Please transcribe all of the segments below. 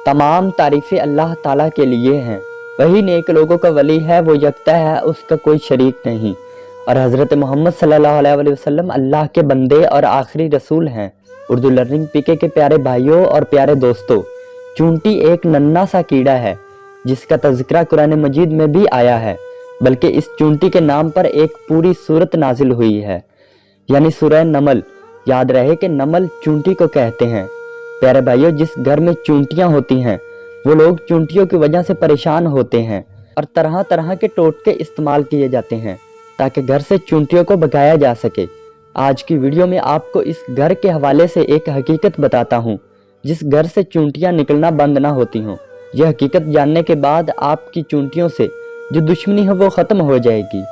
तमाम तारीफ़ें अल्लाह ताला के लिए हैं। वही नेक लोगों का वली है, वो यकता है, उसका कोई शरीक नहीं। और हज़रत मोहम्मद सल्लल्लाहु अलैहि वसल्लम अल्लाह के बंदे और आखिरी रसूल हैं। उर्दू लर्निंग पीके के प्यारे भाइयों और प्यारे दोस्तों, चूंटी एक नन्हा सा कीड़ा है जिसका तज़किरा कुरान मजीद में भी आया है, बल्कि इस चूंटी के नाम पर एक पूरी सूरत नाजिल हुई है, यानी सूरह नमल। याद रहे कि नमल चूंटी को कहते हैं। प्यारे भाइयों, जिस घर में चूंटियां होती हैं वो लोग चूंटियों की वजह से परेशान होते हैं और तरह तरह के टोटके इस्तेमाल किए जाते हैं ताकि घर से चूंटियों को भगाया जा सके। आज की वीडियो में आपको इस घर के हवाले से एक हकीकत बताता हूँ जिस घर से चूंटियां निकलना बंद ना होती हों। यह हकीकत जानने के बाद आपकी चूंटियों से जो दुश्मनी है वो ख़त्म हो जाएगी।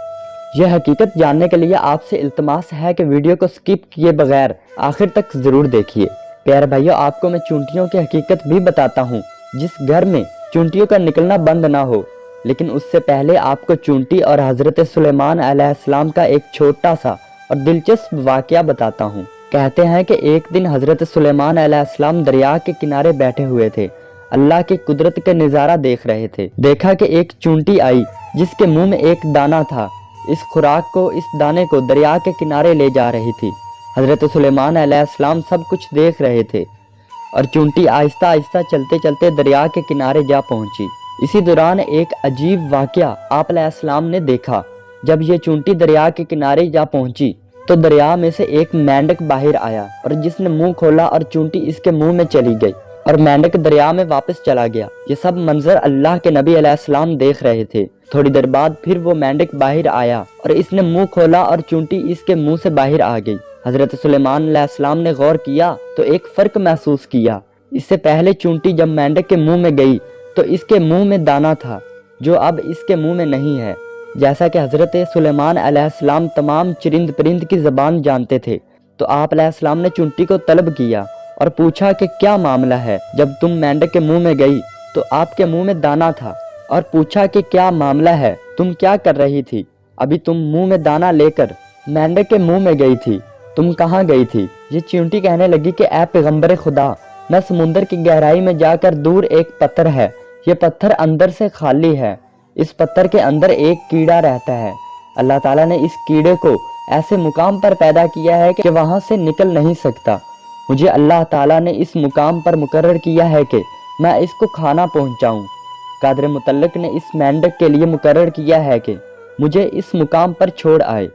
यह हकीकत जानने के लिए आपसे इल्तमास है कि वीडियो को स्किप किए बगैर आखिर तक ज़रूर देखिए। प्यारे भाइयों, आपको मैं चूंटियों की हकीकत भी बताता हूँ जिस घर में चूंटियों का निकलना बंद ना हो। लेकिन उससे पहले आपको चूंटी और हज़रत सुलेमान अलैहिस्सलाम का एक छोटा सा और दिलचस्प वाक़या बताता हूँ। कहते हैं कि एक दिन हज़रत सुलेमान अलैहिस्सलाम दरिया के किनारे बैठे हुए थे, अल्लाह की कुदरत के नज़ारा देख रहे थे। देखा कि एक चूंटी आई जिसके मुंह में एक दाना था। इस खुराक को, इस दाने को दरिया के किनारे ले जा रही थी। हज़रत सुलेमान अलैहिस्सलाम सब कुछ देख रहे थे और चूंटी आहिस्ता आहिस्ता चलते चलते दरिया के किनारे जा पहुंची। इसी दौरान एक अजीब वाक़या आप अलैहिस्सलाम ने देखा। जब ये चूंटी दरिया के किनारे जा पहुंची तो दरिया में से एक मेंढक बाहर आया और जिसने मुंह खोला और चूंटी इसके मुंह में चली गई और मेंढक दरिया में वापस चला गया। ये सब मंजर अल्लाह के नबी अलैहिस्सलाम देख रहे थे। थोड़ी देर बाद फिर वो मेंढक बाहर आया और इसने मुंह खोला और चूंटी इसके मुंह से बाहर आ गई। हज़रत सुलेमान अलैहिस्सलाम ने गौर किया तो एक फ़र्क महसूस किया। इससे पहले चूंटी जब मेंढक के मुंह में गई तो इसके मुंह में दाना था जो अब इसके मुंह में नहीं है। जैसा कि हज़रत सुलेमान अलैहिस्सलाम तमाम चरिंद परिंद की ज़बान जानते थे, तो आप अलैहिस्सलाम ने चूंटी को तलब किया और पूछा कि क्या मामला है। जब तुम मेंढक के मुंह में गई तो आपके मुंह में दाना था, और पूछा कि क्या मामला है, तुम क्या कर रही थी? अभी तुम मुंह में दाना लेकर मेंढक के मुंह में गई थी, तुम कहाँ गई थी? ये चूंटी कहने लगी कि ऐ पैगंबर खुदा, मैं समुंदर की गहराई में जाकर दूर एक पत्थर है, ये पत्थर अंदर से खाली है, इस पत्थर के अंदर एक कीड़ा रहता है। अल्लाह ताला ने इस कीड़े को ऐसे मुकाम पर पैदा किया है कि वहाँ से निकल नहीं सकता। मुझे अल्लाह ताला ने इस मुकाम पर मुकर्रर किया है कि मैं इसको खाना पहुँचाऊँ। कादर मुतल्लिक ने इस मेंढक के लिए मुकर्रर किया है कि मुझे इस मुकाम पर छोड़ आए,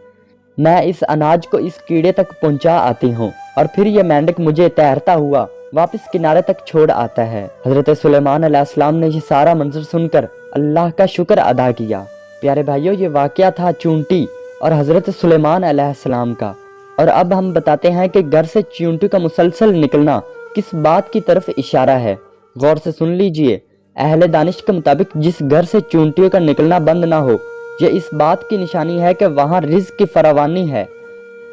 मैं इस अनाज को इस कीड़े तक पहुँचा आती हूँ और फिर यह मेंढक मुझे तैरता हुआ वापस किनारे तक छोड़ आता है। हज़रत सुलेमान अलैहिस्सलाम ने यह सारा मंजर सुनकर अल्लाह का शुक्र अदा किया। प्यारे भाइयों, ये वाक़या था चूंटी और हज़रत सुलेमान अलैहिस्सलाम का। और अब हम बताते हैं कि घर से चूंटी का मुसलसल निकलना किस बात की तरफ इशारा है। गौर से सुन लीजिए। अहले दानिश के मुताबिक जिस घर से चूंटियों का निकलना बंद ना हो, यह इस बात की निशानी है कि वहाँ रिज़्क़ की फरावानी है।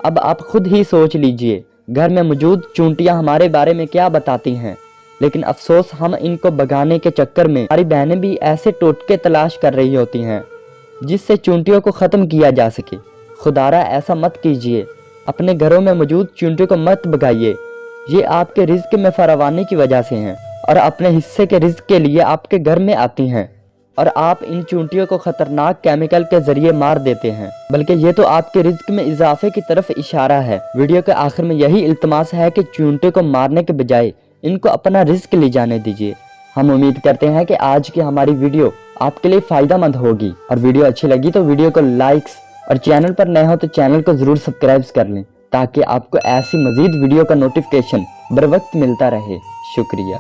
अब आप खुद ही सोच लीजिए, घर में मौजूद चूंटियाँ हमारे बारे में क्या बताती हैं। लेकिन अफसोस, हम इनको भगाने के चक्कर में हमारी बहनें भी ऐसे टोटके तलाश कर रही होती हैं जिससे चूंटियों को ख़त्म किया जा सके। खुदारा ऐसा मत कीजिए, अपने घरों में मौजूद चूंटियों को मत भगाइए। ये आपके रिज़्क़ में फरावानी की वजह से हैं और अपने हिस्से के रिज़्क़ के लिए आपके घर में आती हैं, और आप इन चूंटियों को खतरनाक केमिकल के जरिए मार देते हैं। बल्कि ये तो आपके रिज़्क़ में इजाफे की तरफ इशारा है। वीडियो के आखिर में यही इल्तमास है कि चूंटियों को मारने के बजाय इनको अपना रिज़्क़ ले जाने दीजिए। हम उम्मीद करते हैं कि आज की हमारी वीडियो आपके लिए फ़ायदेमंद होगी, और वीडियो अच्छी लगी तो वीडियो को लाइक्स, और चैनल पर नए हो तो चैनल को ज़रूर सब्सक्राइब कर लें ताकि आपको ऐसी मज़ीद वीडियो का नोटिफिकेशन बर वक्त मिलता रहे। शुक्रिया।